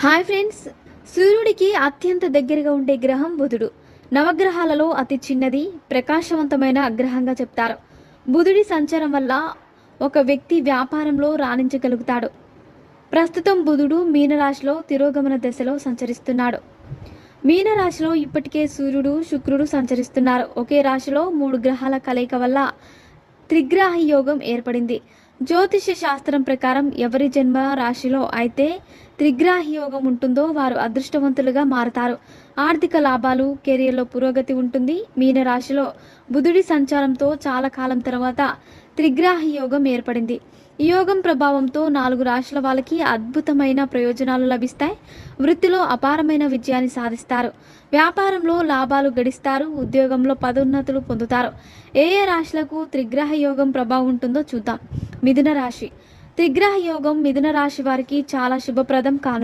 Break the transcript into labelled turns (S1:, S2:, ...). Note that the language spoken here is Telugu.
S1: Hi friends. సూర్యుడికి అత్యంత దగ్గరగా ఉండే గ్రహం బుధుడు. నవగ్రహాలలో అతి చిన్నది, ప్రకాశవంతమైన గ్రహంగా చెప్తారు. బుధుడి సంచారం వల్ల ఒక వ్యక్తి వ్యాపారంలో రాణించగలుగుతాడు. ప్రస్తుతం బుధుడు మీనరాశిలో తిరోగమన దశలో సంచరిస్తున్నాడు. మీనరాశిలో ఇప్పటికే సూర్యుడు, శుక్రుడు సంచరిస్తున్నారు. ఒకే రాశిలో 3 గ్రహాల కలయిక వల్ల త్రిగ్రాహి యోగం ఏర్పడింది. జ్యోతిష్య శాస్త్రం ప్రకారం ఎవరి జన్మ రాశిలో అయితే త్రిగ్రాహి యోగం ఉంటుందో వారు అదృష్టవంతులుగా మారతారు. ఆర్థిక లాభాలు, కెరియర్లో పురోగతి ఉంటుంది. మీన రాశిలో బుధుడి సంచారంతో చాలా కాలం తర్వాత త్రిగ్రాహి యోగం ఏర్పడింది. ఈ యోగం ప్రభావంతో 4 రాశుల వాళ్ళకి అద్భుతమైన ప్రయోజనాలు లభిస్తాయి. వృత్తిలో అపారమైన విజయాన్ని సాధిస్తారు. వ్యాపారంలో లాభాలు గడిస్తారు. ఉద్యోగంలో పదోన్నతులు పొందుతారు. ఏ ఏ రాశులకు త్రిగ్రహ యోగం ప్రభావం ఉంటుందో చూద్దాం. మిథున రాశి. త్రిగ్రహ యోగం మిథున రాశి వారికి చాలా శుభప్రదం కాను.